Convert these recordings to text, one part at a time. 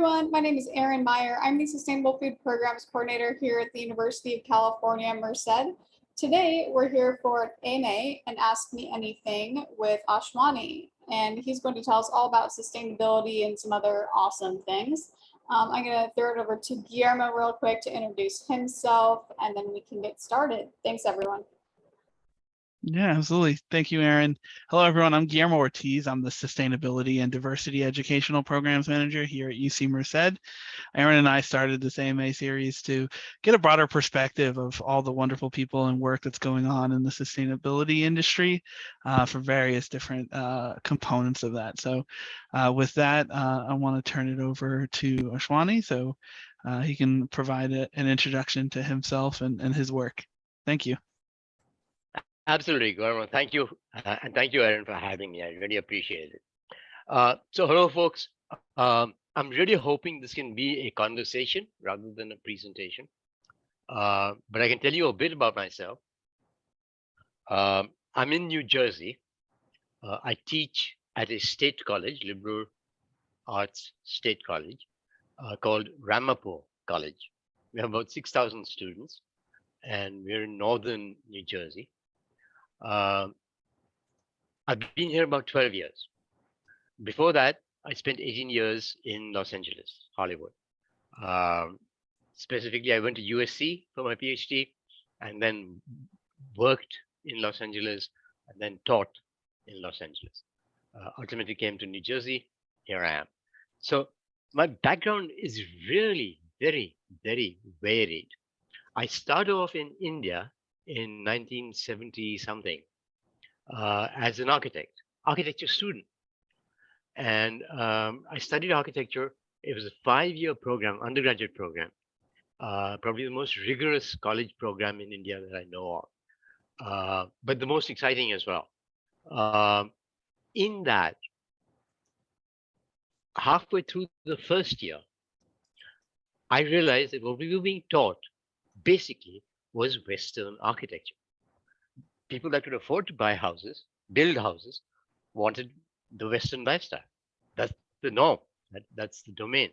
everyone, my name is Erin Meyer. I'm the Sustainable Food Programs Coordinator here at the University of California, Merced. Today, we're here for AMA and Ask Me Anything with Ashwani, and he's going to tell us all about sustainability and some other awesome things. I'm going to throw it over to Guillermo real quick to introduce himself, and then we can get started. Thanks, everyone. Yeah, absolutely. Thank you, Aaron. Hello, everyone. I'm Guillermo Ortiz. I'm the Sustainability and Diversity Educational Programs Manager here at UC Merced. Aaron and I started this AMA series to get a broader perspective of all the wonderful people and work that's going on in the sustainability industry for various different components of that. So with that, I want to turn it over to Ashwani so he can provide an introduction to himself and his work. Thank you. Absolutely, Guillermo. Thank you. And thank you, Aaron, for having me. I really appreciate it. So hello, folks. I'm really hoping this can be a conversation rather than a presentation. But I can tell you a bit about myself. I'm in New Jersey. I teach at a state college, liberal arts state college, called Ramapo College. We have about 6,000 students, and we're in northern New Jersey. I've been here about 12 years. Before that, I spent 18 years in Los Angeles, Hollywood. Specifically, I went to USC for my PhD and then worked in Los Angeles and then taught in Los Angeles. Ultimately came to New Jersey. Here I am. So my background is really very, very varied. I started off in India in 1970 something as an architecture student. And I studied architecture. It was a 5-year program, undergraduate program, probably the most rigorous college program in India that I know of, but the most exciting as well. In that, halfway through the first year, I realized that what we were being taught basically was Western architecture. People that could afford to buy houses, build houses, wanted the Western lifestyle. That's the norm. That's the domain.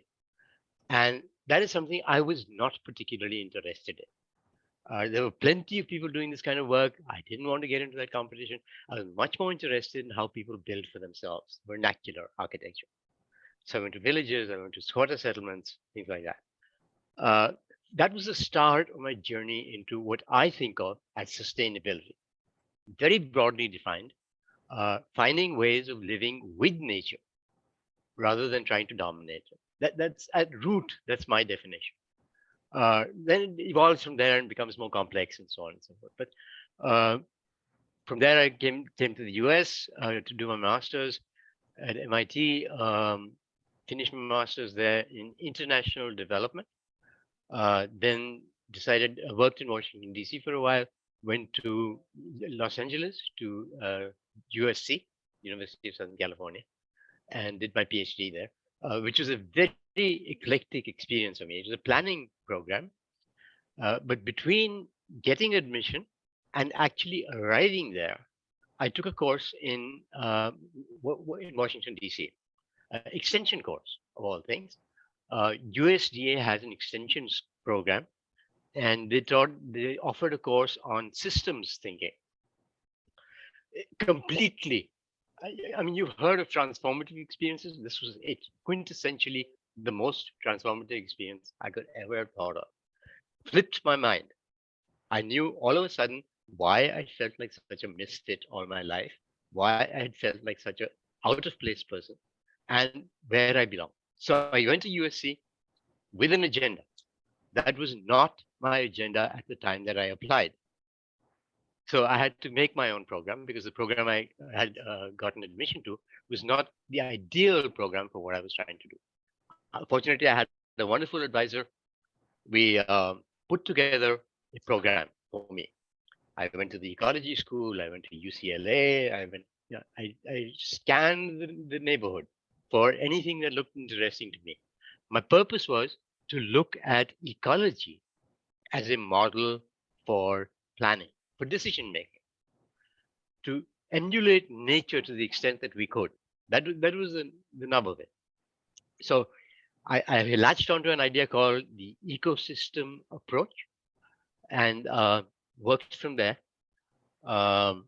And that is something I was not particularly interested in. There were plenty of people doing this kind of work. I didn't want to get into that competition. I was much more interested in how people build for themselves, vernacular architecture. So I went to villages, I went to squatter settlements, things like that. That was the start of my journey into what I think of as sustainability. Very broadly defined, finding ways of living with nature rather than trying to dominate it. That's at root, that's my definition. Then it evolves from there and becomes more complex and so on and so forth. But from there, I came to the US to do my master's at MIT, finished my master's there in international development. Then decided, I worked in Washington, DC for a while, went to Los Angeles to USC, University of Southern California, and did my PhD there, which was a very eclectic experience for me. It was a planning program, but between getting admission and actually arriving there, I took a course in Washington, DC, extension course of all things. USDA has an extensions program, and they offered a course on systems thinking. Completely, I mean, you've heard of transformative experiences. This was it, quintessentially the most transformative experience I could ever have thought of. Flipped my mind. I knew all of a sudden why I felt like such a misfit all my life, why I had felt like such a out of place person, and where I belong. So I went to USC with an agenda. That was not my agenda at the time that I applied. So I had to make my own program because the program I had gotten admission to was not the ideal program for what I was trying to do. Fortunately, I had a wonderful advisor. We put together a program for me. I went to the ecology school. I went to UCLA. I scanned the neighborhood for anything that looked interesting to me. My purpose was to look at ecology as a model for planning, for decision making, to emulate nature to the extent that we could. That was the nub of it. So I latched onto an idea called the ecosystem approach and worked from there. Um,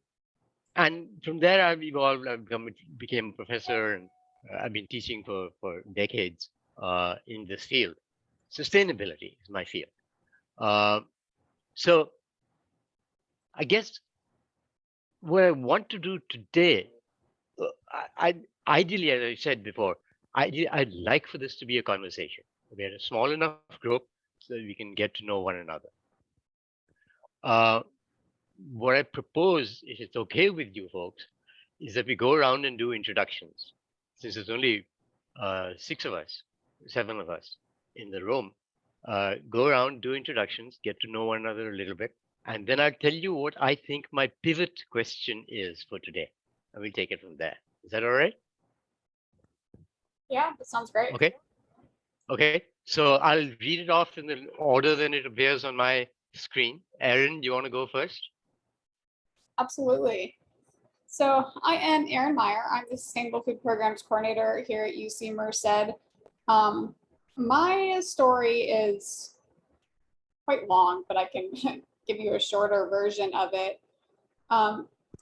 and from there, I've evolved. Became a professor, and I've been teaching for decades in this field. Sustainability is my field. Uh, so I guess what I want to do today, ideally, as I said before, I'd like for this to be a conversation. We're a small enough group so that we can get to know one another. Uh, what I propose, if it's okay with you folks, is that we go around and do introductions. Since there's only 6 of us, 7 of us in the room, go around, do introductions, get to know one another a little bit, and then I'll tell you what I think my pivot question is for today. And we'll take it from there. Is that all right? Yeah, that sounds great. Okay. Okay. So I'll read it off in the order that it appears on my screen. Aaron, do you want to go first? Absolutely. So I am Erin Meyer. I'm the Sustainable Food Programs Coordinator here at UC Merced. My story is quite long, but I can give you a shorter version of it.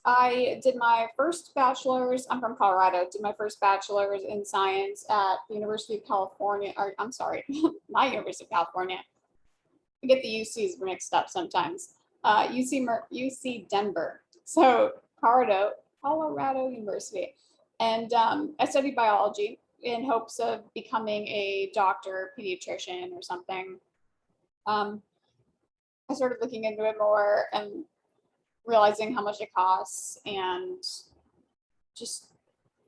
I did my first bachelor's, I'm from Colorado, did my first bachelor's in science at the University of California, or I'm sorry, my University of California. I get the UCs mixed up sometimes. UC Denver. So Colorado University. And I studied biology in hopes of becoming a doctor, pediatrician, or something. I started looking into it more and realizing how much it costs and just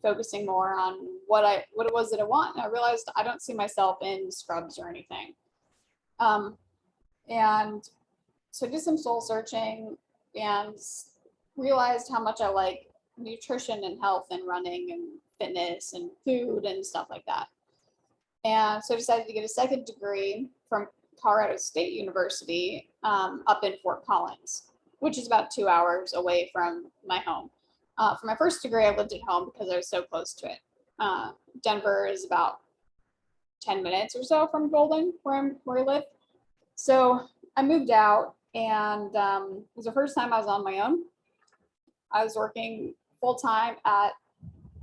focusing more on what it was that I want. And I realized I don't see myself in scrubs or anything. And so I did some soul searching and realized how much I like nutrition and health and running and fitness and food and stuff like that. And so I decided to get a second degree from Colorado State University up in Fort Collins, which is about 2 hours away from my home. For my first degree, I lived at home because I was so close to it. Denver is about 10 minutes or so from Golden, where I live. So I moved out, and it was the first time I was on my own. I was working full-time at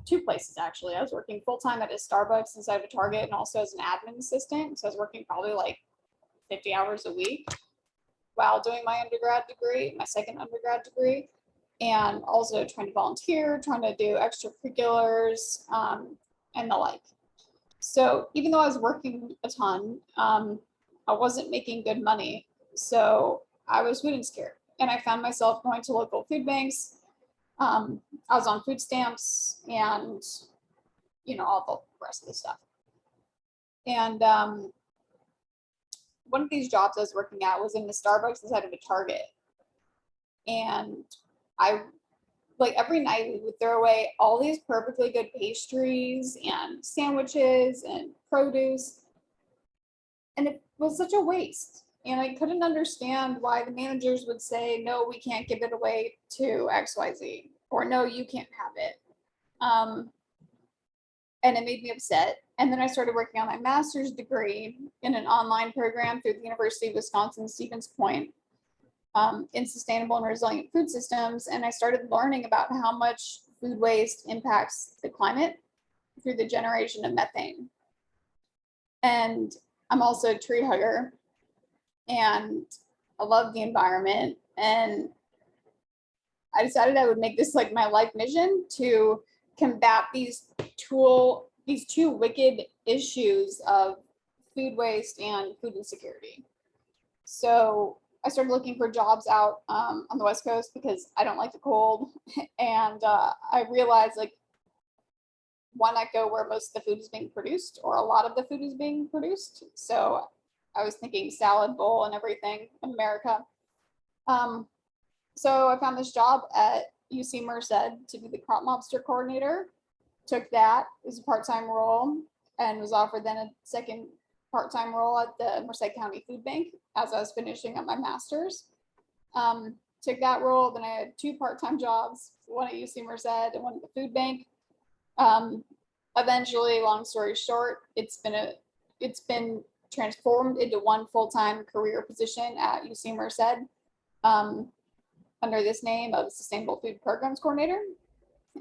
2 places, actually. I was working full-time at a Starbucks inside of a Target and also as an admin assistant. So I was working probably like 50 hours a week while doing my undergrad degree, my second undergrad degree, and also trying to volunteer, trying to do extracurriculars, and the like. So even though I was working a ton, I wasn't making good money. So I was food insecure, and I found myself going to local food banks. I was on food stamps and, all the rest of the stuff. And one of these jobs I was working at was in the Starbucks inside of a Target. And I, like, every night we would throw away all these perfectly good pastries and sandwiches and produce. And it was such a waste. And I couldn't understand why the managers would say, no, we can't give it away to XYZ, or no, you can't have it. And it made me upset. And then I started working on my master's degree in an online program through the University of Wisconsin-Stevens Point in sustainable and resilient food systems. And I started learning about how much food waste impacts the climate through the generation of methane. And I'm also a tree hugger, and I love the environment. And I decided I would make this like my life mission to combat these two wicked issues of food waste and food insecurity. So I started looking for jobs out on the West Coast because I don't like the cold. And I realized, like, why not go where most of the food is being produced, or a lot of the food is being produced? So I was thinking salad bowl and everything in America. So I found this job at UC Merced to be the crop lobster coordinator. Took that as a part-time role and was offered then a second part-time role at the Merced County Food Bank as I was finishing up my master's. Took that role, then I had 2 part-time jobs, one at UC Merced and one at the food bank. Eventually, long story short, it's been it's been transformed into one full-time career position at UC Merced under this name of Sustainable Food Programs Coordinator.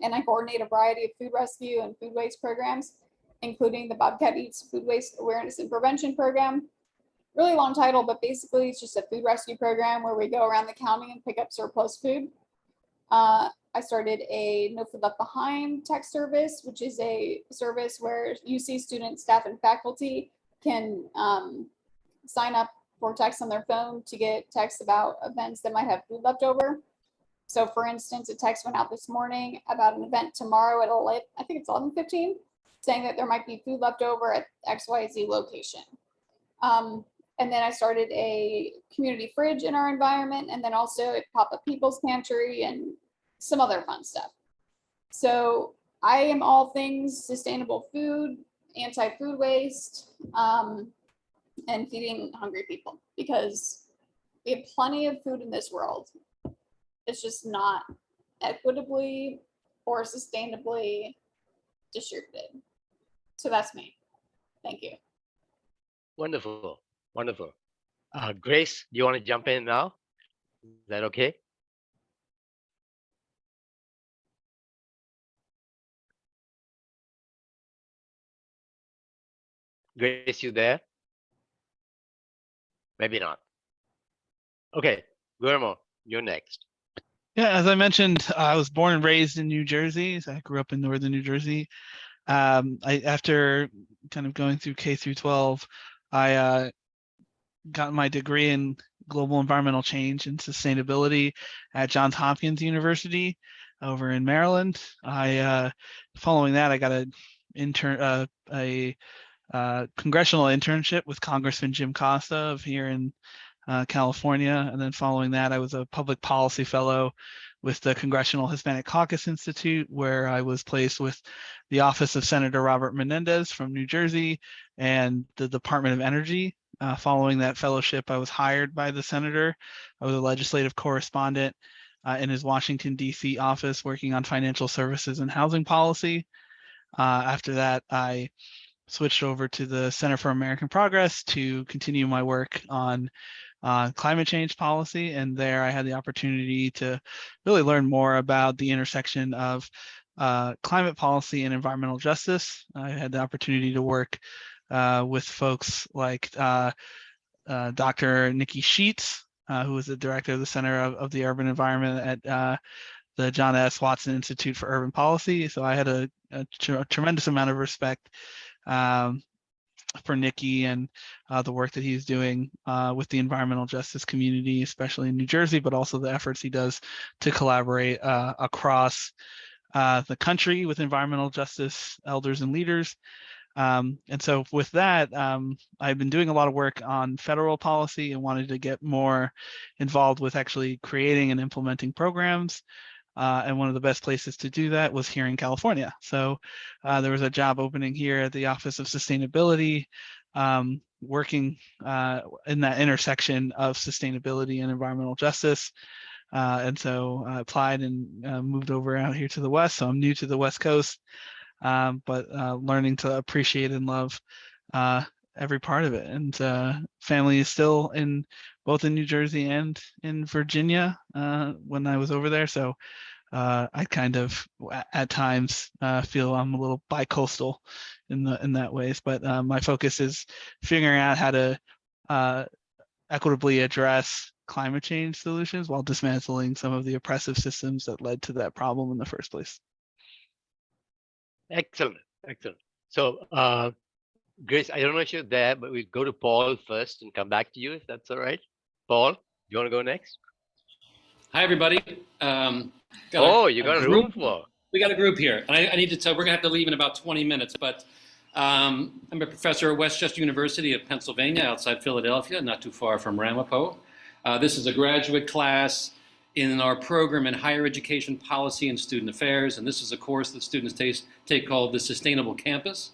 And I coordinate a variety of food rescue and food waste programs, including the Bobcat Eats Food Waste Awareness and Prevention Program. Really long title, but basically it's just a food rescue program where we go around the county and pick up surplus food. I started a No Food Left Behind text service, which is a service where UC students, staff, and faculty can sign up for text on their phone to get texts about events that might have food left over. So for instance, a text went out this morning about an event tomorrow at 11, I think it's 11:15, saying that there might be food left over at XYZ location. And then I started a community fridge in our environment, and then also a pop-up people's pantry and some other fun stuff. So I am all things sustainable food, anti-food waste, and feeding hungry people, because we have plenty of food in this world. It's just not equitably or sustainably distributed. So that's me. Thank you. Wonderful. Wonderful. Grace, do you want to jump in now? Is that okay? Grace, you there? Maybe not. Okay, Guillermo, you're next. Yeah, as I mentioned, I was born and raised in New Jersey. So I grew up in northern New Jersey. After kind of going through K through 12, I got my degree in global environmental change and sustainability at Johns Hopkins University over in Maryland. Following that, I got a congressional internship with Congressman Jim Costa of here in California. And then following that, I was a public policy fellow with the Congressional Hispanic Caucus Institute, where I was placed with the office of Senator Robert Menendez from New Jersey and the Department of Energy. Following that fellowship, I was hired by the senator. I was a legislative correspondent in his Washington, D.C. office, working on financial services and housing policy. After that, I switched over to the Center for American Progress to continue my work on climate change policy. And there I had the opportunity to really learn more about the intersection of climate policy and environmental justice. I had the opportunity to work with folks like Dr. Nikki Sheets, who was the director of the Center of the Urban Environment at the John S. Watson Institute for Urban Policy. So I had a tremendous amount of respect for Nikki and the work that he's doing with the environmental justice community, especially in New Jersey, but also the efforts he does to collaborate across the country with environmental justice elders and leaders. And so with that, I've been doing a lot of work on federal policy and wanted to get more involved with actually creating and implementing programs. And one of the best places to do that was here in California. So there was a job opening here at the Office of Sustainability, working in that intersection of sustainability and environmental justice. And so I applied and moved over out here to the West. So I'm new to the West Coast, but learning to appreciate and love every part of it. And family is still both in New Jersey and in Virginia when I was over there. So I kind of at times feel I'm a little bi-coastal in that ways, but my focus is figuring out how to equitably address climate change solutions while dismantling some of the oppressive systems that led to that problem in the first place. Excellent, excellent. So Grace, I don't know if you're there, but we'll go to Paul first and come back to you, if that's all right. Paul, you want to go next? Hi, everybody. You got a room full. We got a group here. And I need to tell, we're going to have to leave in about 20 minutes, but I'm a professor at Westchester University of Pennsylvania, outside Philadelphia, not too far from Ramapo. This is a graduate class in our program in higher education policy and student affairs. And this is a course that students take called the Sustainable Campus.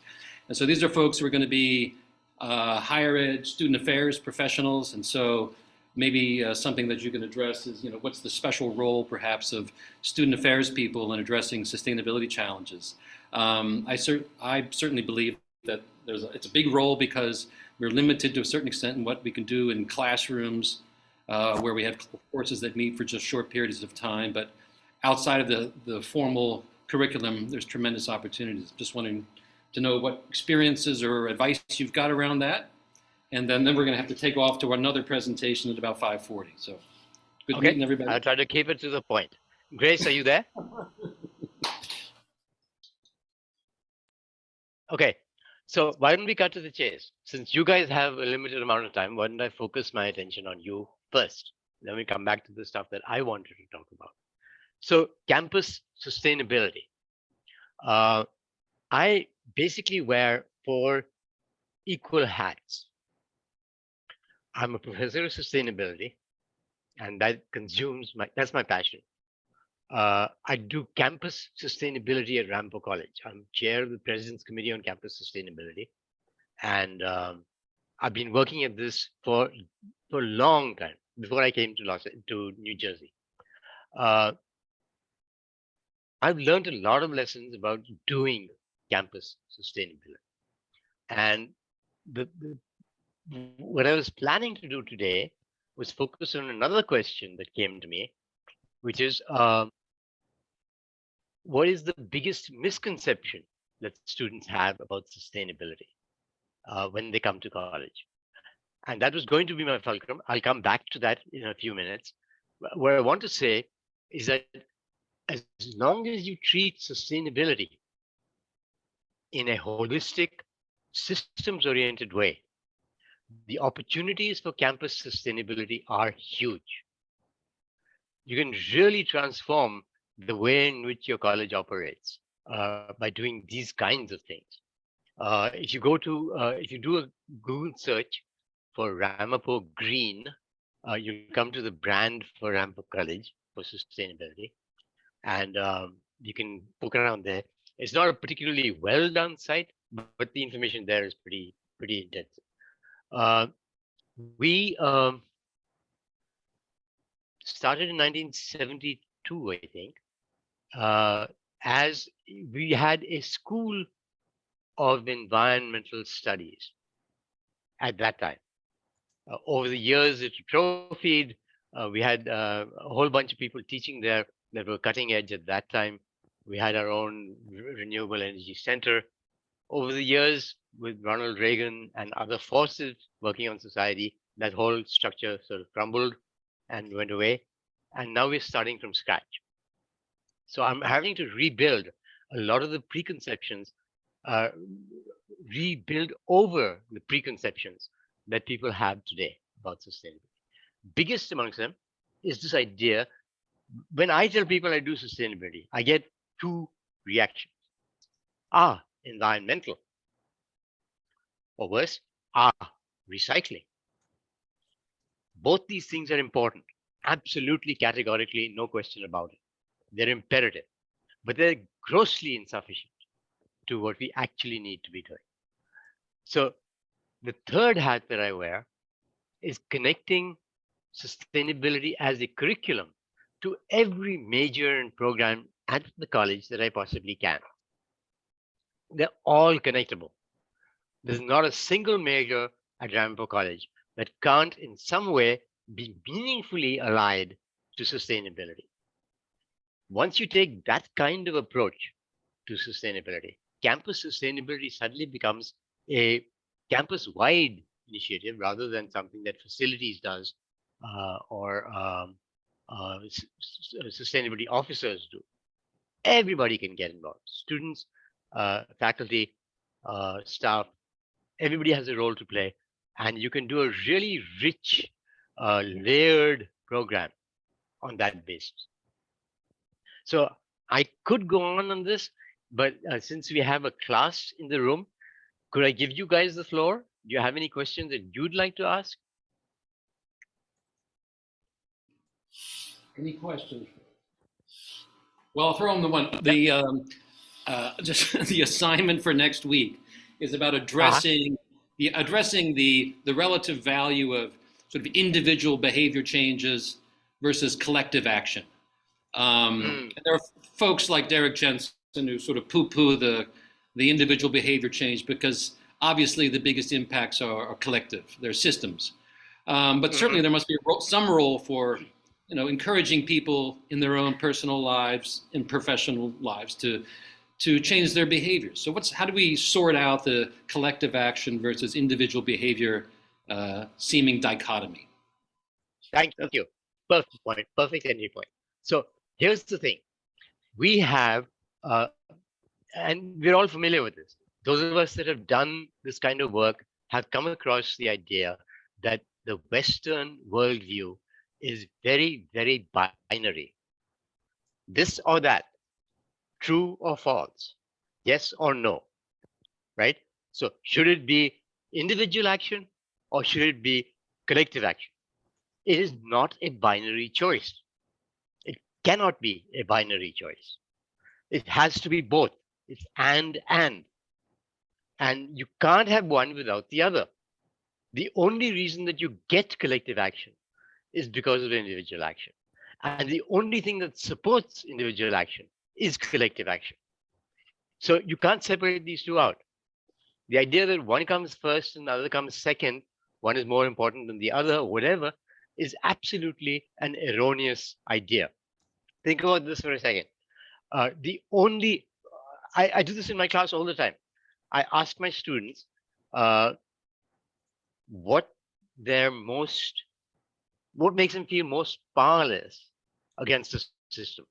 And so these are folks who are going to be higher ed, student affairs professionals. And so maybe something that you can address is, what's the special role perhaps of student affairs people in addressing sustainability challenges? I certainly believe that it's a big role because we're limited to a certain extent in what we can do in classrooms where we have courses that meet for just short periods of time. But outside of the formal curriculum, there's tremendous opportunities. Just wanting to know what experiences or advice you've got around that. And then we're going to have to take off to another presentation at about 5:40. So good meeting everybody. I'll try to keep it to the point. Grace, are you there? Okay, so why don't we cut to the chase? Since you guys have a limited amount of time, why don't I focus my attention on you first? Then we come back to the stuff that I wanted to talk about. So campus sustainability. I basically wear 4 equal hats. I'm a professor of sustainability, and that's my passion. I do campus sustainability at Ramapo College. I'm chair of the President's Committee on Campus Sustainability. And I've been working at this for a long time, before I came to New Jersey. I've learned a lot of lessons about doing campus sustainability. And what I was planning to do today was focus on another question that came to me, which is, what is the biggest misconception that students have about sustainability when they come to college? And that was going to be my fulcrum. I'll come back to that in a few minutes. What I want to say is that as long as you treat sustainability in a holistic, systems-oriented way, the opportunities for campus sustainability are huge. You can really transform the way in which your college operates by doing these kinds of things. If you do a Google search for Ramapo Green, you'll come to the brand for Ramapo College for sustainability, and you can poke around there. It's not a particularly well done site, but the information there is pretty intensive. We started in 1972, I think, as we had a school of environmental studies at that time. Over the years, it atrophied. We had a whole bunch of people teaching there that were cutting edge at that time. We had our own renewable energy center. Over the years, with Ronald Reagan and other forces working on society, that whole structure sort of crumbled and went away. And now we're starting from scratch. So I'm having to rebuild a lot of the preconceptions, rebuild over the preconceptions that people have today about sustainability. Biggest amongst them is this idea. When I tell people I do sustainability, I get 2 reactions. Environmental. Or worse, recycling. Both these things are important. Absolutely, categorically, no question about it. They're imperative, but they're grossly insufficient to what we actually need to be doing. So the third hat that I wear is connecting sustainability as a curriculum to every major and program at the college that I possibly can. They're all connectable. There's not a single major at Ramapo College that can't in some way be meaningfully allied to sustainability. Once you take that kind of approach to sustainability, campus sustainability suddenly becomes a campus-wide initiative rather than something that facilities does or sustainability officers do. Everybody can get involved. Students, faculty, staff, everybody has a role to play. And you can do a really rich, layered program on that basis. So I could go on this, but since we have a class in the room, could I give you guys the floor? Do you have any questions that you'd like to ask? Any questions? Well, I'll throw in the one. Just the assignment for next week is about addressing the relative value of sort of individual behavior changes versus collective action. And there are folks like Derek Jensen who sort of poo-poo the the individual behavior change, because obviously the biggest impacts are collective, they're systems. But certainly there must be some role for encouraging people in their own personal lives and professional lives to change their behaviors. So how do we sort out the collective action versus individual behavior seeming dichotomy? Thank you. Perfect point. Perfect entry point. So here's the thing. We have, and we're all familiar with this. Those of us that have done this kind of work have come across the idea that the Western worldview is very, very binary. This or that, true or false, yes or no, right? So should it be individual action or should it be collective action? It is not a binary choice. It cannot be a binary choice. It has to be both. It's and. And you can't have one without the other. The only reason that you get collective action is because of individual action. And the only thing that supports individual action is collective action. So you can't separate these two out. The idea that one comes first and the other comes second, one is more important than the other, whatever, is absolutely an erroneous idea. Think about this for a second. I do this in my class all the time. I ask my students what makes them feel most powerless against the system.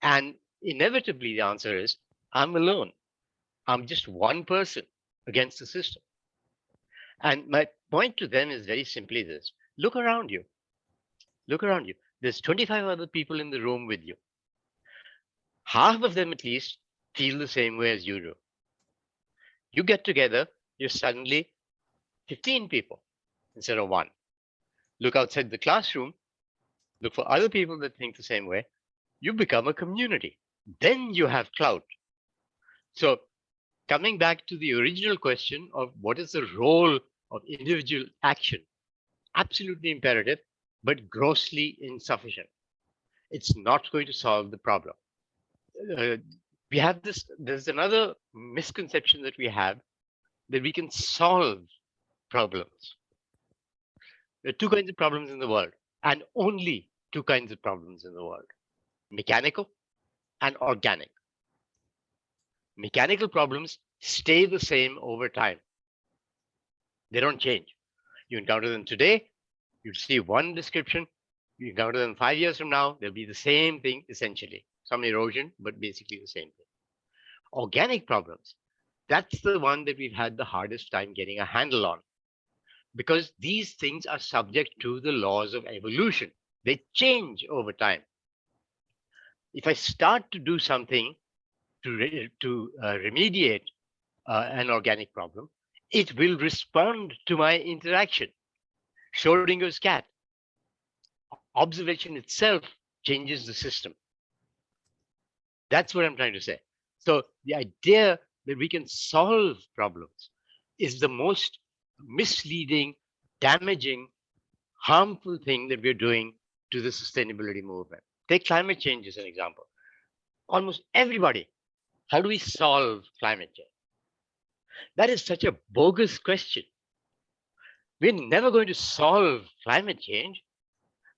And inevitably the answer is, I'm alone. I'm just one person against the system. And my point to them is very simply this. Look around you. Look around you. There's 25 other people in the room with you. Half of them at least feel the same way as you do. You get together, you're suddenly 15 people instead of one. Look outside the classroom, look for other people that think the same way. You become a community. Then you have clout. So coming back to the original question of what is the role of individual action, absolutely imperative, but grossly insufficient. It's not going to solve the problem. We have there's another misconception that we have, that we can solve problems. There are two kinds of problems in the world, and only two kinds of problems in the world: mechanical and organic. Mechanical problems stay the same over time. They don't change. You encounter them today, you see one description, you encounter them 5 years from now, they'll be the same thing essentially. Some erosion, but basically the same thing. Organic problems, that's the one that we've had the hardest time getting a handle on, because these things are subject to the laws of evolution. They change over time. If I start to do something to remediate an organic problem, it will respond to my interaction. Schrodinger's cat. Observation itself changes the system. That's what I'm trying to say. So the idea that we can solve problems is the most misleading, damaging, harmful thing that we're doing to the sustainability movement. Take climate change as an example. Almost everybody, how do we solve climate change? That is such a bogus question. We're never going to solve climate change.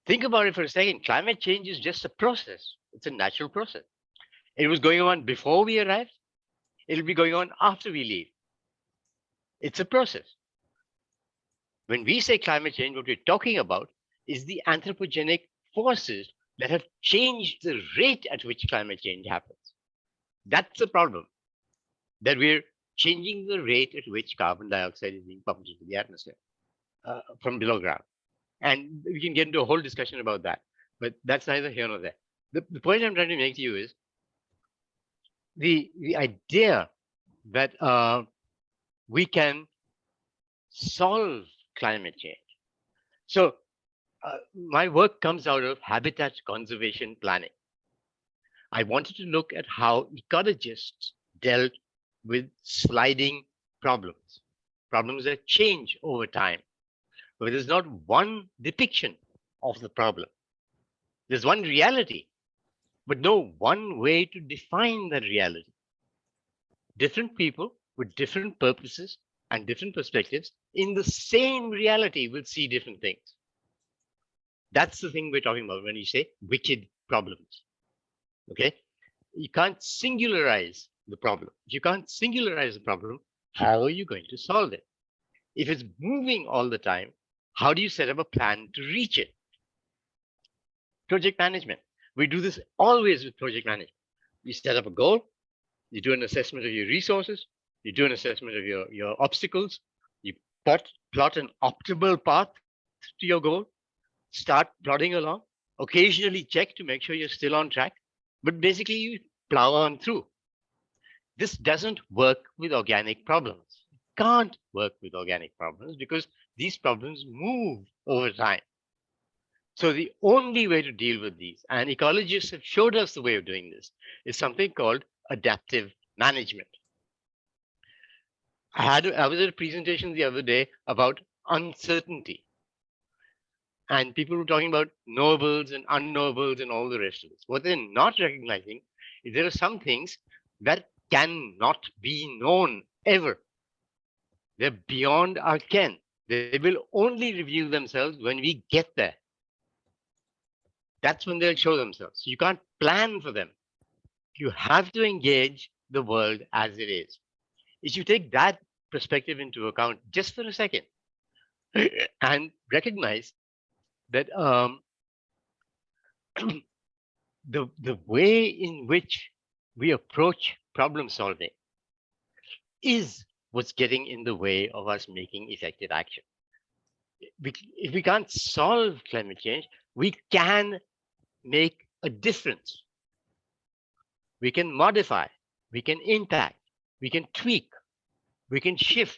Think about it for a second. Climate change is just a process. It's a natural process. It was going on before we arrived. It'll be going on after we leave. It's a process. When we say climate change, what we're talking about is the anthropogenic forces that have changed the rate at which climate change happens. That's the problem, that we're changing the rate at which carbon dioxide is being pumped into the atmosphere from below ground. And we can get into a whole discussion about that, but that's neither here nor there. The point I'm trying to make to you is the idea that we can solve climate change. So my work comes out of habitat conservation planning. I wanted to look at how ecologists dealt with sliding problems, problems that change over time, where there's not one depiction of the problem. There's one reality, but no one way to define that reality. different people with different purposes and different perspectives in the same reality will see different things. That's the thing we're talking about when you say wicked problems. Okay? You can't singularize the problem. If you can't singularize the problem, how are you going to solve it? If it's moving all the time, how do you set up a plan to reach it? Project management. We do this always with project management. You set up a goal, you do an assessment of your resources, you do an assessment of your obstacles, you plot an optimal path to your goal, start plodding along, occasionally check to make sure you're still on track, but basically you plow on through. This doesn't work with organic problems. It can't work with organic problems because these problems move over time. So the only way to deal with these, and ecologists have showed us the way of doing this, is something called adaptive management. I was at a presentation the other day about uncertainty. And people were talking about knowables and unknowables and all the rest of this. What they're not recognizing is there are some things that cannot be known ever. They're beyond our ken. They will only reveal themselves when we get there. That's when they'll show themselves. You can't plan for them. You have to engage the world as it is. If you take that perspective into account just for a second and recognize that the way in which we approach problem solving is what's getting in the way of us making effective action. If we can't solve climate change, we can make a difference. We can modify, we can impact, we can tweak, we can shift.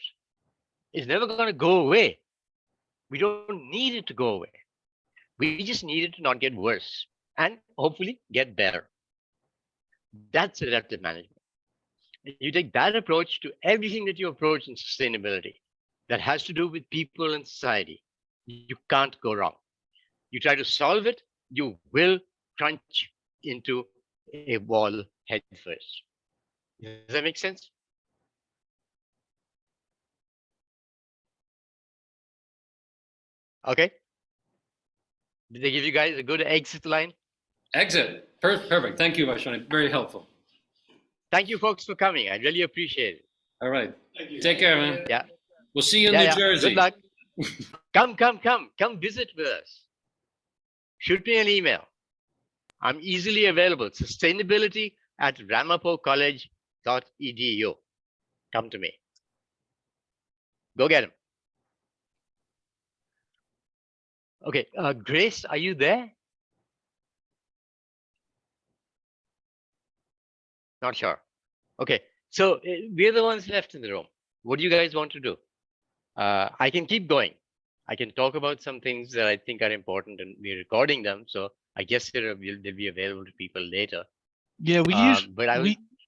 It's never going to go away. We don't need it to go away. We just need it to not get worse and hopefully get better. That's adaptive management. You take that approach to everything that you approach in sustainability that has to do with people and society. You can't go wrong. You try to solve it, you will crunch into a wall head first. Does that make sense? Okay. Did they give you guys a good exit line? Exit. Perfect. Thank you, Ashwani. Very helpful. Thank you, folks, for coming. I really appreciate it. All right. Take care, man. Yeah. We'll see you in New Jersey. Good luck. Come visit with us. Shoot me an email. I'm easily available. Sustainability@ramapocollege.edu. Come to me. Go get him. Okay, Grace, are you there? Not sure. Okay, so we're the ones left in the room. What do you guys want to do? I can keep going. I can talk about some things that I think are important, and we're recording them. So I guess they'll be available to people later. Yeah,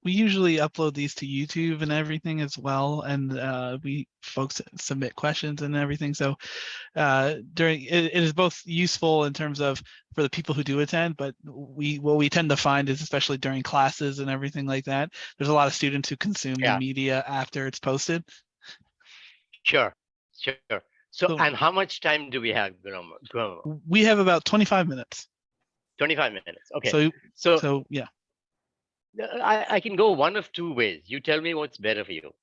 we usually upload these to YouTube and everything as well, and folks submit questions and everything. So it is both useful in terms of for the people who do attend, but what we tend to find is, especially during classes and everything like that, there's a lot of students who consume the media after it's posted. Sure. So, and how much time do we have, Guillermo? We have about 25 minutes. 25 minutes. Okay. So yeah. I can go one of two ways. You tell me what's better for you.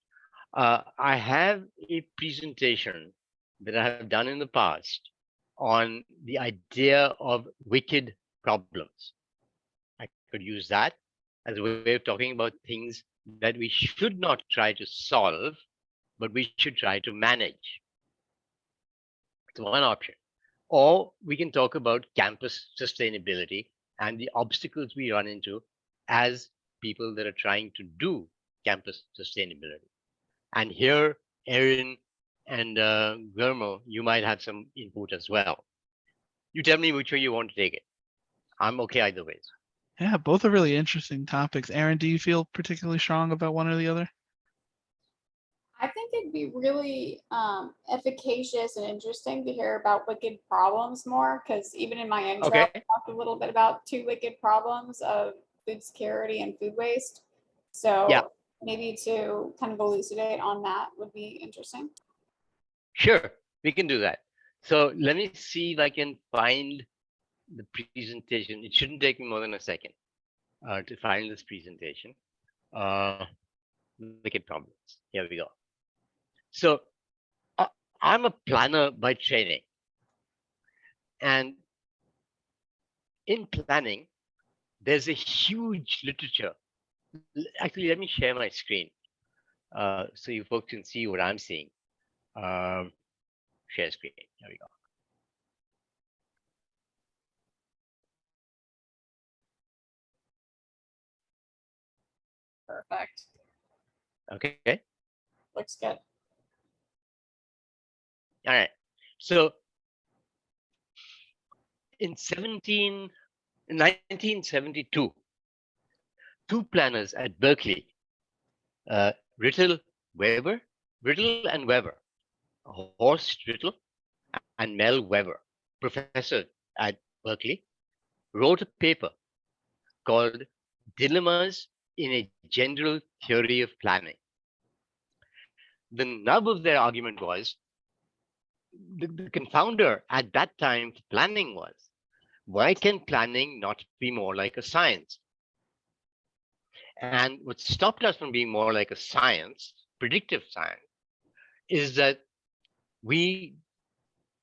I have a presentation that I have done in the past on the idea of wicked problems. I could use that as a way of talking about things that we should not try to solve, but we should try to manage. It's one option. Or we can talk about campus sustainability and the obstacles we run into as people that are trying to do campus sustainability. And here, Erin and Guillermo, you might have some input as well. You tell me which way you want to take it. I'm okay either way. Yeah, both are really interesting topics. Erin, do you feel particularly strong about one or the other? I think it'd be really efficacious and interesting to hear about wicked problems more, because even in my intro, I talked a little bit about two wicked problems of food security and food waste. So maybe to kind of elucidate on that would be interesting. Sure, we can do that. So let me see if I can find the presentation. It shouldn't take me more than a second to find this presentation. Wicked problems. Here we go. So I'm a planner by training. And in planning, there's a huge literature. Actually, let me share my screen so you folks can see what I'm seeing. Share screen. There we go. Perfect. Okay. Looks good. All right. So in 1972, two planners at Berkeley, Riddle and Weber, Horst Riddle and Mel Weber, professor at Berkeley, wrote a paper called Dilemmas in a General Theory of Planning. The nub of their argument was the confounder at that time for planning was, why can planning not be more like a science? And what stopped us from being more like a science, predictive science, is that we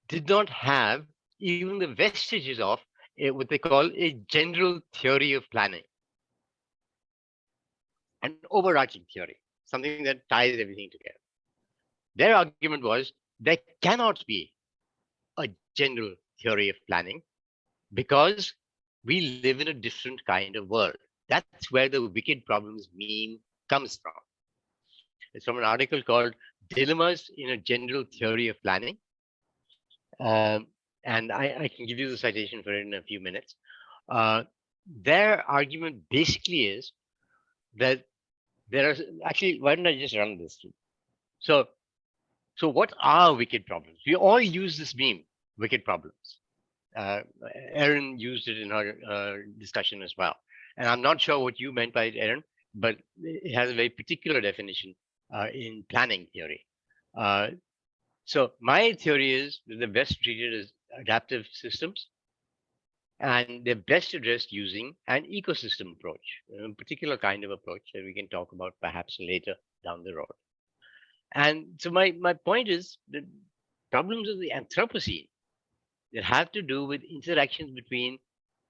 did not have even the vestiges of what they call a general theory of planning, an overarching theory, something that ties everything together. Their argument was there cannot be a general theory of planning because we live in a different kind of world. That's where the wicked problems meme comes from. It's from an article called Dilemmas in a General Theory of Planning. And I can give you the citation for it in a few minutes. Their argument basically is that there are actually, why don't I just run this through? So what are wicked problems? We all use this meme, wicked problems. Erin used it in her discussion as well. And I'm not sure what you meant by it, Erin, but it has a very particular definition in planning theory. So my theory is that they're best treated as adaptive systems, and they're best addressed using an ecosystem approach, a particular kind of approach that we can talk about perhaps later down the road. And so my point is that problems of the Anthropocene that have to do with interactions between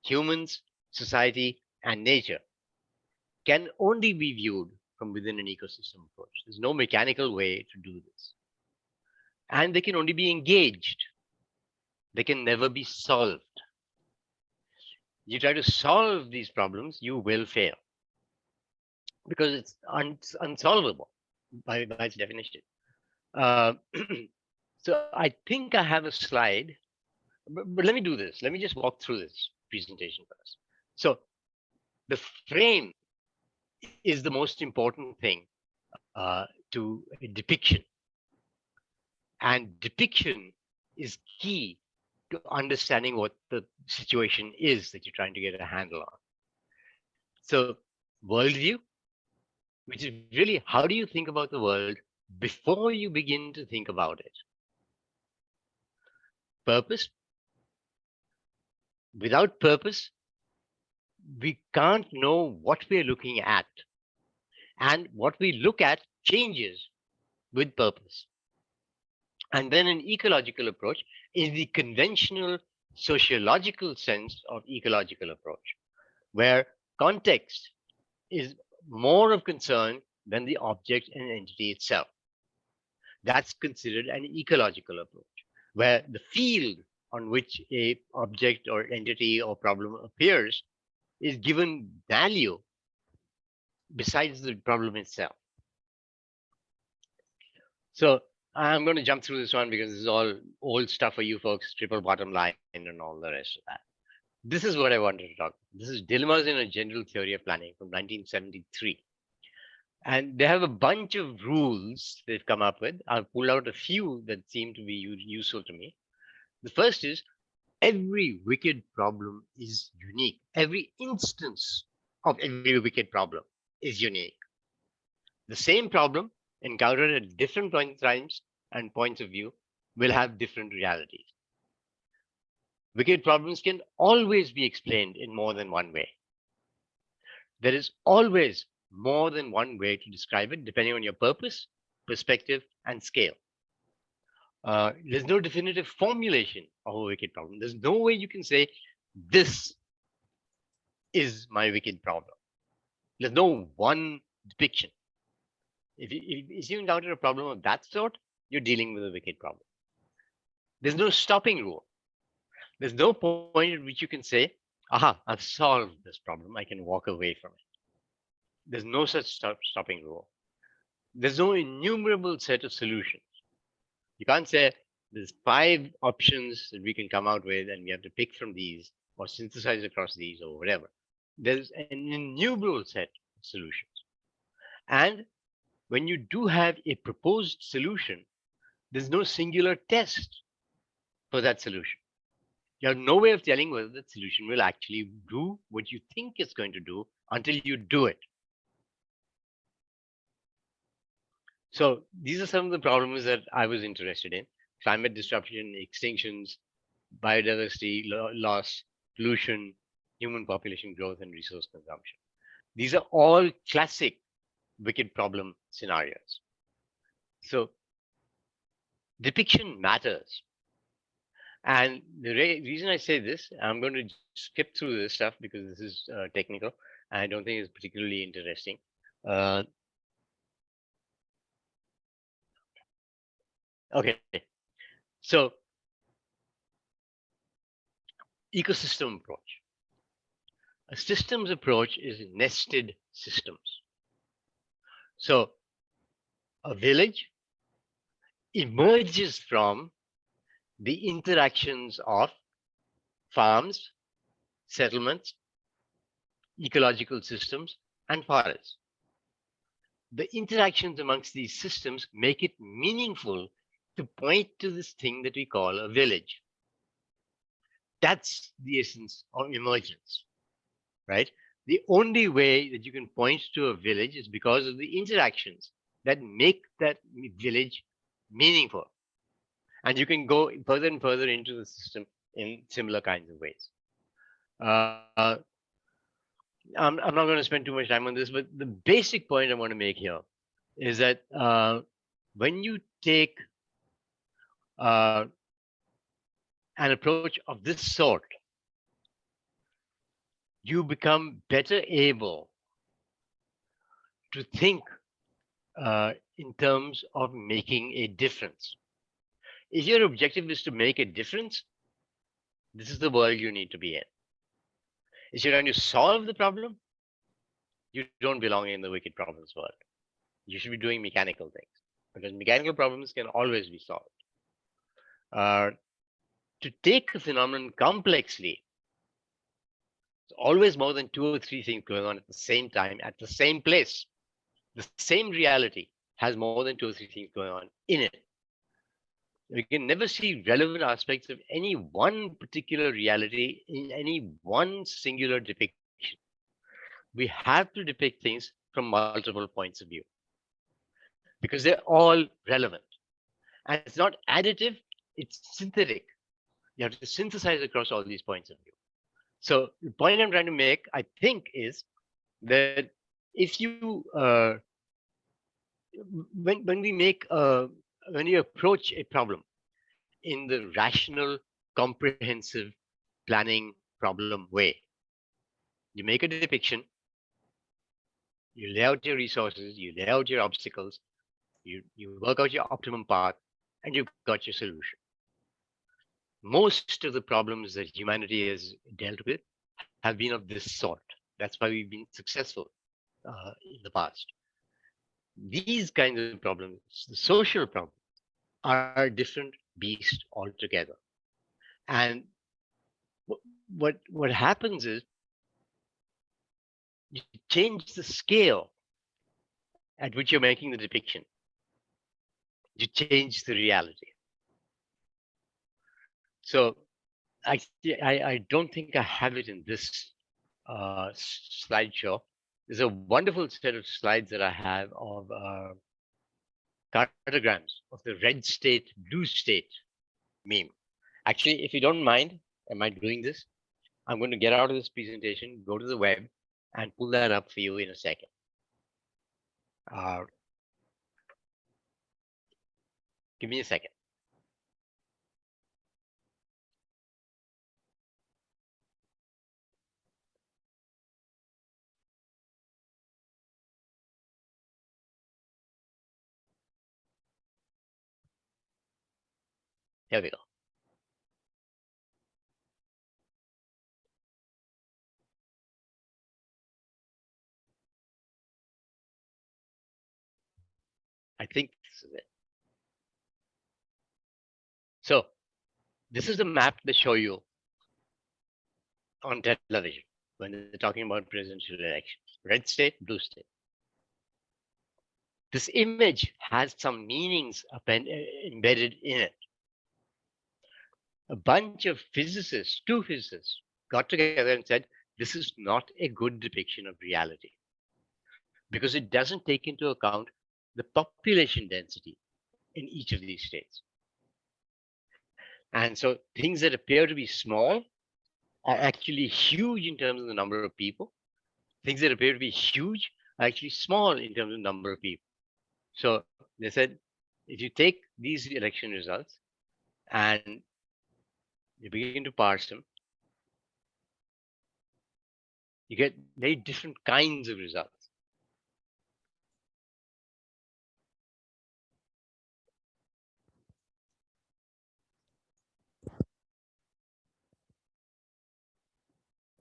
humans, society, and nature can only be viewed from within an ecosystem approach. There's no mechanical way to do this. And they can only be engaged. They can never be solved. You try to solve these problems, you will fail because it's unsolvable by its definition. So I think I have a slide, but let me do this. Let me just walk through this presentation first. So the frame is the most important thing to a depiction. And depiction is key to understanding what the situation is that you're trying to get a handle on. So worldview, which is really how do you think about the world before you begin to think about it? Purpose. Without purpose, we can't know what we're looking at. And what we look at changes with purpose. And then an ecological approach is the conventional sociological sense of ecological approach, where context is more of concern than the object and entity itself. That's considered an ecological approach, where the field on which a object or entity or problem appears is given value besides the problem itself. So I'm going to jump through this one because this is all old stuff for you folks, triple bottom line and all the rest of that. This is what I wanted to talk about. This is Dilemmas in a General Theory of Planning from 1973. And they have a bunch of rules they've come up with. I'll pull out a few that seem to be useful to me. The first is every wicked problem is unique. Every instance of every wicked problem is unique. The same problem encountered at different times and points of view will have different realities. Wicked problems can always be explained in more than one way. There is always more than one way to describe it, depending on your purpose, perspective, and scale. There's no definitive formulation of a wicked problem. There's no way you can say, this is my wicked problem. There's no one depiction. If you encounter a problem of that sort, you're dealing with a wicked problem. There's no stopping rule. There's no point at which you can say, aha, I've solved this problem. I can walk away from it. There's no such stopping rule. There's no innumerable set of solutions. You can't say there's 5 options that we can come out with and we have to pick from these or synthesize across these or whatever. There's an innumerable set of solutions. And when you do have a proposed solution, there's no singular test for that solution. You have no way of telling whether that solution will actually do what you think it's going to do until you do it. So these are some of the problems that I was interested in: climate disruption, extinctions, biodiversity loss, pollution, human population growth, and resource consumption. These are all classic wicked problem scenarios. So depiction matters. And the reason I say this, I'm going to skip through this stuff because this is technical. And I don't think it's particularly interesting. Okay, so ecosystem approach. A systems approach is nested systems. So a village emerges from the interactions of farms, settlements, ecological systems, and forests. The interactions amongst these systems make it meaningful to point to this thing that we call a village. That's the essence of emergence, right? The only way that you can point to a village is because of the interactions that make that village meaningful. And you can go further and further into the system in similar kinds of ways. I'm not going to spend too much time on this, but the basic point I want to make here is that when you take an approach of this sort, you become better able to think in terms of making a difference. If your objective is to make a difference, this is the world you need to be in. If you're trying to solve the problem, you don't belong in the wicked problems world. You should be doing mechanical things, because mechanical problems can always be solved. To take a phenomenon complexly, there's always more than 2 or 3 things going on at the same time, at the same place. The same reality has more than 2 or 3 things going on in it. We can never see relevant aspects of any one particular reality in any one singular depiction. We have to depict things from multiple points of view because they're all relevant. And it's not additive, it's synthetic. You have to synthesize across all these points of view. So the point I'm trying to make, I think, is that if you, when you approach a problem in the rational, comprehensive planning problem way, you make a depiction, you lay out your resources, you lay out your obstacles, you work out your optimum path, and you've got your solution. Most of the problems that humanity has dealt with have been of this sort. That's why we've been successful in the past. These kinds of problems, the social problems, are a different beast altogether. And what happens is you change the scale at which you're making the depiction. You change the reality. So I don't think I have it in this slideshow, there's a wonderful set of slides that I have of cartograms of the red state, blue state meme. Actually, if you don't mind, am I doing this? I'm going to get out of this presentation, go to the web, and pull that up for you in a second. Give me a second. Here we go. I think this is it. So this is the map they show you on television when they're talking about presidential elections. Red state, blue state. This image has some meanings embedded in it. A bunch of physicists, two physicists, got together and said, this is not a good depiction of reality because it doesn't take into account the population density in each of these states. And so things that appear to be small are actually huge in terms of the number of people. Things that appear to be huge are actually small in terms of number of people. So they said, if you take these election results and you begin to parse them, you get very different kinds of results.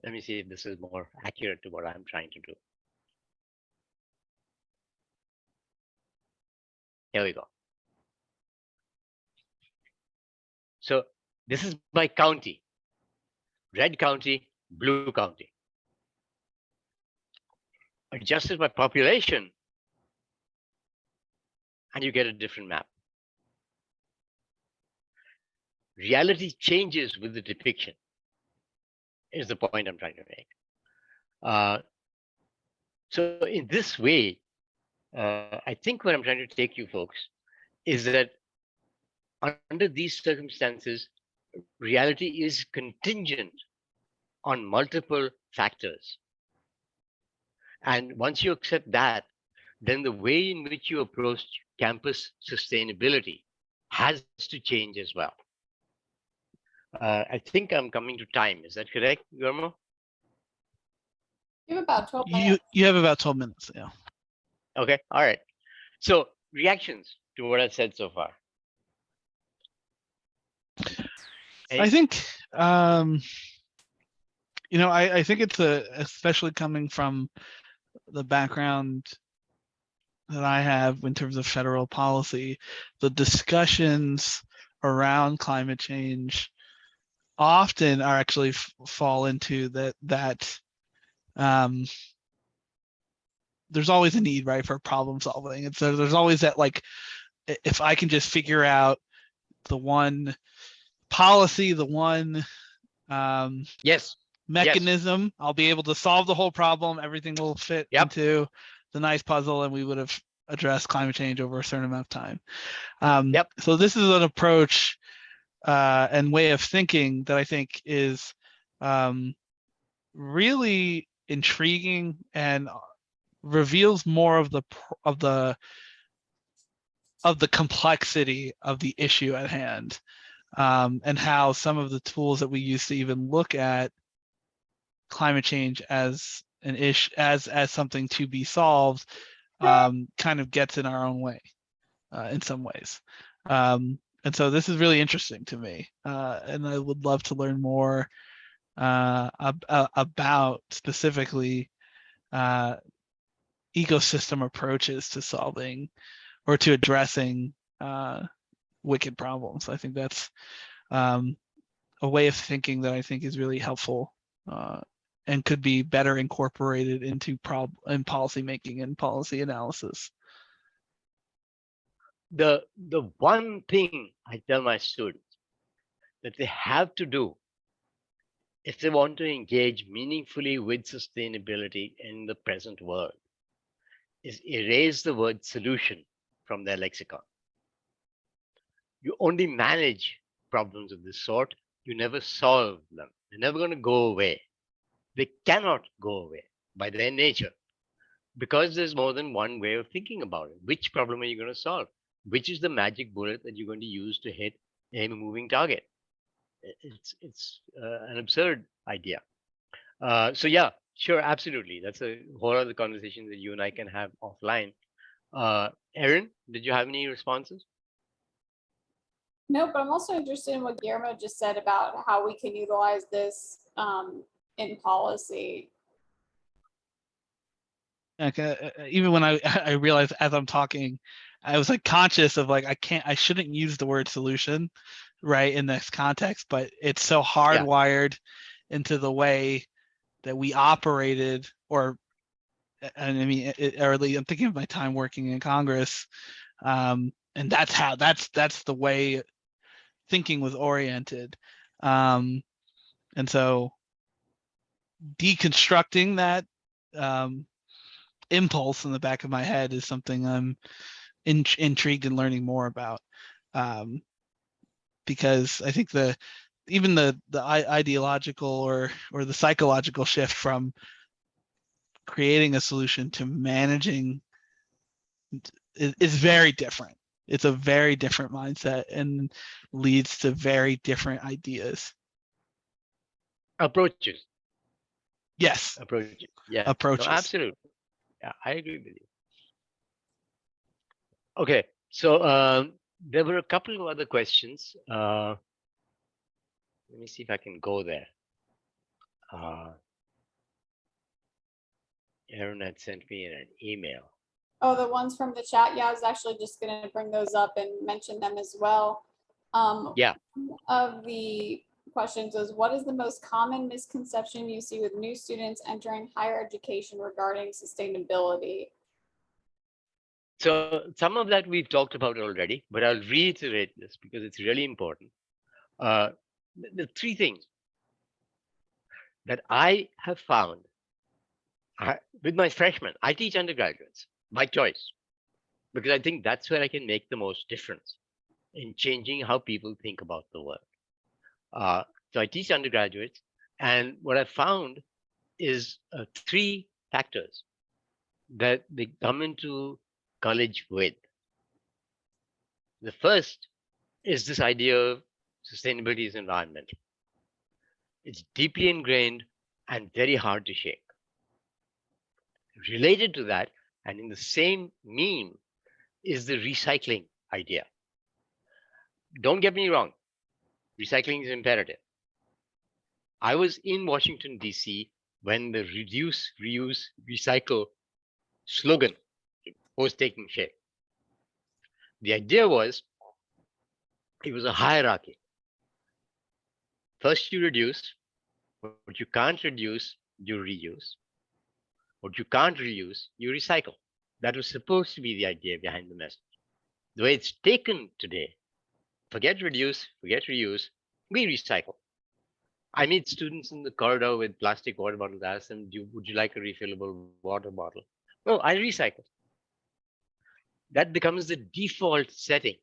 Let me see if this is more accurate to what I'm trying to do. Here we go. So this is by county. Red county, blue county. Adjusted by population, and you get a different map. Reality changes with the depiction, is the point I'm trying to make. So in this way, I think what I'm trying to take you folks is that under these circumstances, reality is contingent on multiple factors. And once you accept that, then the way in which you approach campus sustainability has to change as well. I think I'm coming to time. Is that correct, Guillermo? You have about 12 minutes. You have about 12 minutes. Yeah. Okay. All right. So reactions to what I've said so far. I think, I think it's especially coming from the background that I have in terms of federal policy, the discussions around climate change often are actually fall into that there's always a need, right, for problem solving. And so there's always that, like, if I can just figure out the one policy, the one mechanism, I'll be able to solve the whole problem. Everything will fit into the nice puzzle, and we would have addressed climate change over a certain amount of time. So this is an approach and way of thinking that I think is really intriguing and reveals more of the complexity of the issue at hand, and how some of the tools that we use to even look at climate change as an issue, as something to be solved, kind of gets in our own way in some ways. And so this is really interesting to me, and I would love to learn more about specifically ecosystem approaches to solving or to addressing wicked problems. I think that's a way of thinking that I think is really helpful and could be better incorporated into policy making and policy analysis. The one thing I tell my students that they have to do if they want to engage meaningfully with sustainability in the present world, is erase the word solution from their lexicon. You only manage problems of this sort. You never solve them. They're never going to go away. They cannot go away by their nature because there's more than one way of thinking about it. Which problem are you going to solve? Which is the magic bullet that you're going to use to hit a moving target? It's an absurd idea. So yeah, sure, absolutely. That's a whole other conversation that you and I can have offline. Erin, did you have any responses? No, but I'm also interested in what Guillermo just said about how we can utilize this in policy. Like, even when I realized as I'm talking, I was like conscious of like I shouldn't use the word solution, right, in this context, but it's so hardwired into the way that we operated, and I mean, early. I'm thinking of my time working in Congress, and that's the way thinking was oriented, and so deconstructing that impulse in the back of my head is something I'm intrigued in learning more about, because I think even the ideological or the psychological shift from creating a solution to managing is very different. It's a very different mindset and leads to very different ideas. Approaches. Yes. Approaches. Yeah. Approaches. No, absolutely. Yeah, I agree with you. Okay. So there were a couple of other questions. Let me see if I can go there. Aaron had sent me an email. Oh, the ones from the chat. Yeah, I was actually just going to bring those up and mention them as well. Yeah. One of the questions was, what is the most common misconception you see with new students entering higher education regarding sustainability? So some of that we've talked about already, but I'll reiterate this because it's really important. The three things that I have found with my freshmen. I teach undergraduates by choice because I think that's where I can make the most difference in changing how people think about the world. So I teach undergraduates, and what I found is three factors that they come into college with. The first is this idea of sustainability is environmental. It's deeply ingrained and very hard to shake. Related to that, and in the same meme, is the recycling idea. Don't get me wrong, recycling is imperative. I was in Washington, D.C. when the reduce, reuse, recycle slogan was taking shape. The idea was it was a hierarchy. First, you reduce. What you can't reduce, you reuse. What you can't reuse, you recycle. That was supposed to be the idea behind the message. The way it's taken today, forget reduce, forget reuse, we recycle. I meet students in the corridor with plastic water bottles, ask them, would you like a refillable water bottle? No, I recycle. That becomes the default setting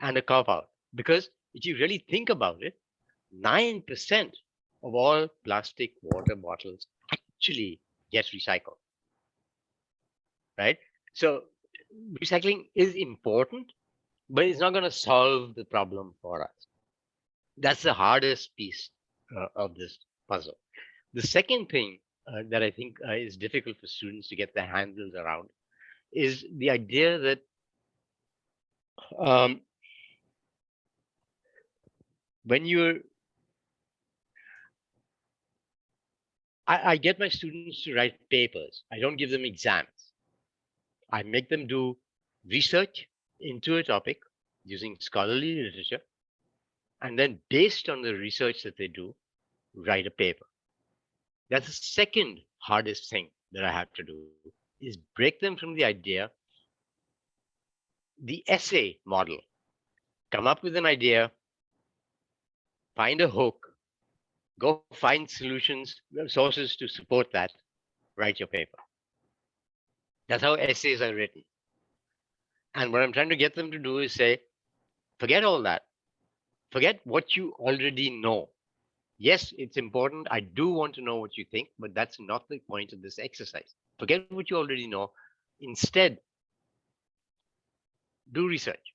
and a cop out. Because if you really think about it, 9% of all plastic water bottles actually get recycled. Right? So recycling is important, but it's not going to solve the problem for us. That's the hardest piece of this puzzle. The second thing that I think is difficult for students to get their handles around is the idea that when you're, I get my students to write papers. I don't give them exams. I make them do research into a topic using scholarly literature, and then based on the research that they do, write a paper. That's the second hardest thing that I have to do, is break them from the idea, the essay model. Come up with an idea, find a hook, Go find solutions, sources to support that, write your paper. That's how essays are written. And what I'm trying to get them to do is say, forget all that. Forget what you already know. Yes, it's important. I do want to know what you think, but that's not the point of this exercise. Forget what you already know. Instead, do research.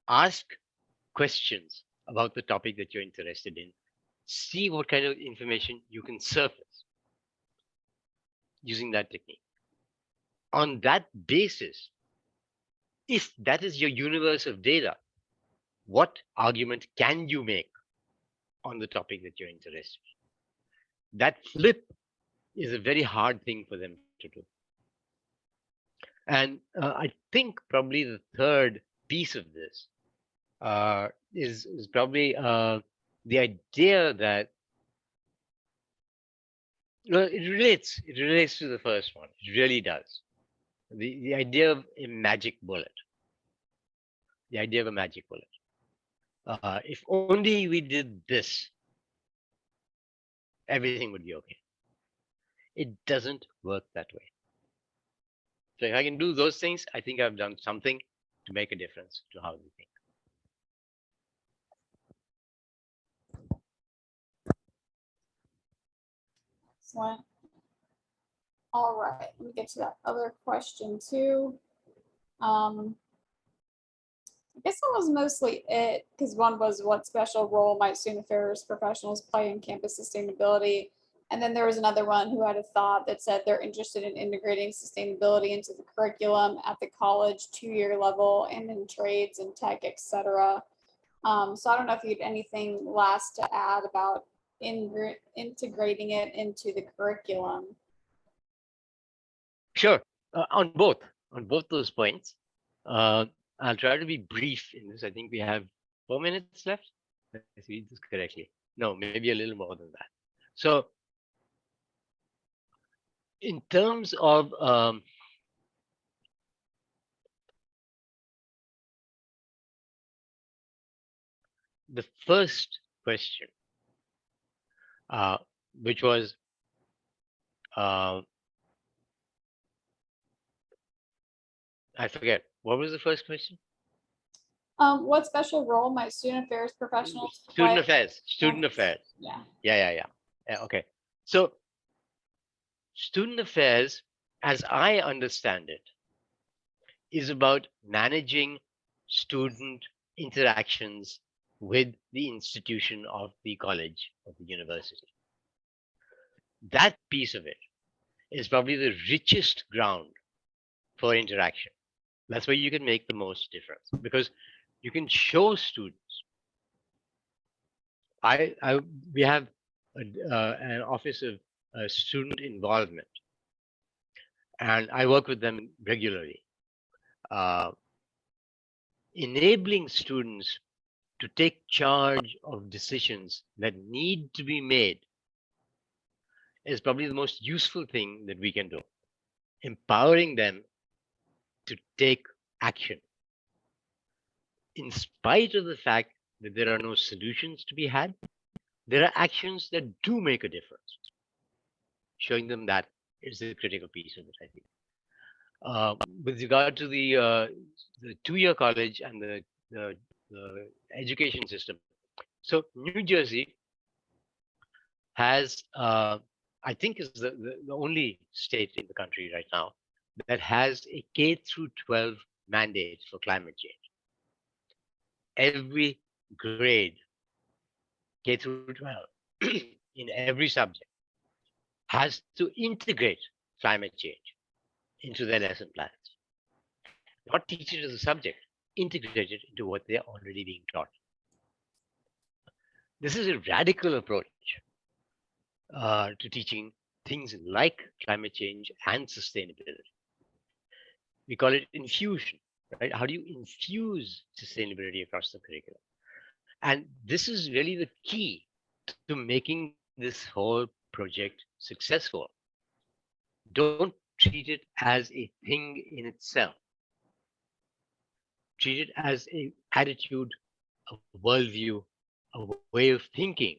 Ask questions about the topic that you're interested in. See what kind of information you can surface using that technique. On that basis, if that is your universe of data, what argument can you make on the topic that you're interested in? That flip is a very hard thing for them to do. And I think probably the third piece of this is probably the idea that it relates to the first one. It really does. The idea of a magic bullet. The idea of a magic bullet. If only we did this, everything would be okay. It doesn't work that way. So if I can do those things, I think I've done something to make a difference to how we think. Excellent. All right, let me get to that other question too. I guess that was mostly it, because one was what special role might student affairs professionals play in campus sustainability? And then there was another one who had a thought that said they're interested in integrating sustainability into the curriculum at the college 2-year level and in trades and tech, etc. So I don't know if you had anything last to add about integrating it into the curriculum. Sure, on both those points. I'll try to be brief in this. I think we have 4 minutes left. Let's read this correctly. No, maybe a little more than that. So, in terms of the first question, which was I forget. What was the first question? What special role might student affairs professionals play? Student affairs. Student affairs. Yeah. Yeah. Okay. So, student affairs, as I understand it, is about managing student interactions with the institution of the college or the university. That piece of it is probably the richest ground for interaction. That's where you can make the most difference, because you can show students. We have an office of student involvement, and I work with them regularly, enabling students to take charge of decisions that need to be made is probably the most useful thing that we can do. Empowering them to take action. In spite of the fact that there are no solutions to be had, there are actions that do make a difference. Showing them that is the critical piece of it, I think. With regard to the 2-year college and the education system, so New Jersey has, I think, is the only state in the country right now that has a K through 12 mandate for climate change. Every grade, K through 12, in every subject, has to integrate climate change into their lesson plans. Not teach it as a subject, integrate it into what they're already being taught. This is a radical approach to teaching things like climate change and sustainability. We call it infusion, right? How do you infuse sustainability across the curriculum? And this is really the key to making this whole project successful. Don't treat it as a thing in itself. Treat it as an attitude, a worldview, a way of thinking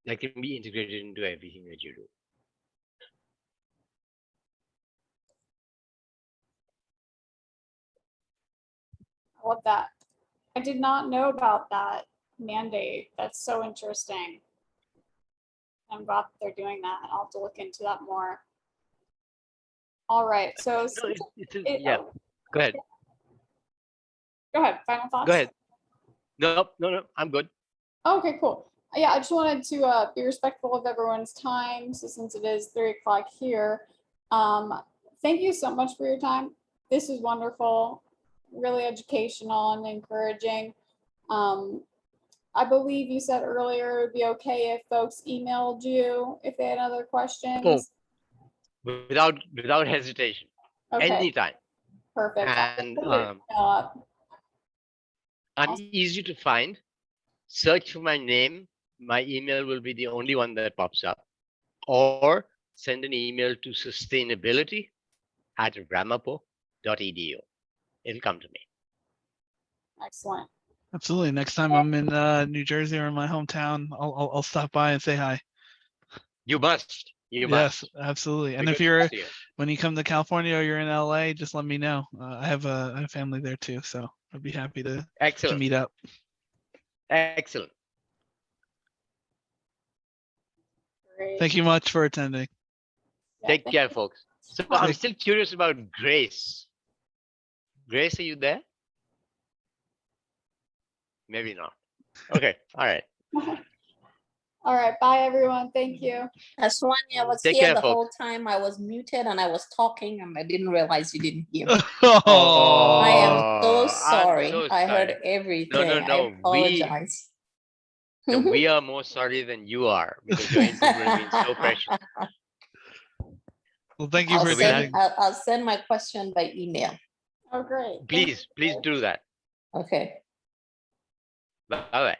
that can be integrated into everything that you do. I love that. I did not know about that mandate. That's so interesting. I'm glad that they're doing that. I'll have to look into that more. All right. So, No, yeah. Go ahead. Go ahead. Final thoughts? Go ahead. No, I'm good. Okay, cool. Yeah, I just wanted to be respectful of everyone's time. So since it is 3 o'clock here, thank you so much for your time. This is wonderful, really educational and encouraging. I believe you said earlier it would be okay if folks emailed you if they had other questions. Without hesitation. Okay, Anytime. perfect. And I'm easy to find. Search for my name. My email will be the only one that pops up. Or send an email to sustainability@ramapo.edu. It'll come to me. Excellent. Absolutely. Next time I'm in New Jersey or in my hometown, I'll stop by and say hi. You must. You Yes, must. absolutely. And Because if you're it's here. when you come to California or you're in LA, just let me know. I have a family there too, so I'd be happy to Excellent. meet up. Excellent. Great. Thank you much for attending. Yeah, Take thank care, you. folks. So I'm still curious about Grace. Grace, are you there? Maybe not. Okay. All right. All right. Bye, everyone. Thank you. Ashwani, I was Take here care, the folks. whole time. I was muted and I was talking and I didn't realize you didn't hear me. Oh, I am so I'm sorry. so I heard sorry. everything. No. I apologize. We are more sorry than you are because your input would have been so precious. well, thank you I'll for we'll have- attending. I'll send my question by email. Oh, great. Thank Please you. do that. Okay. Bye bye.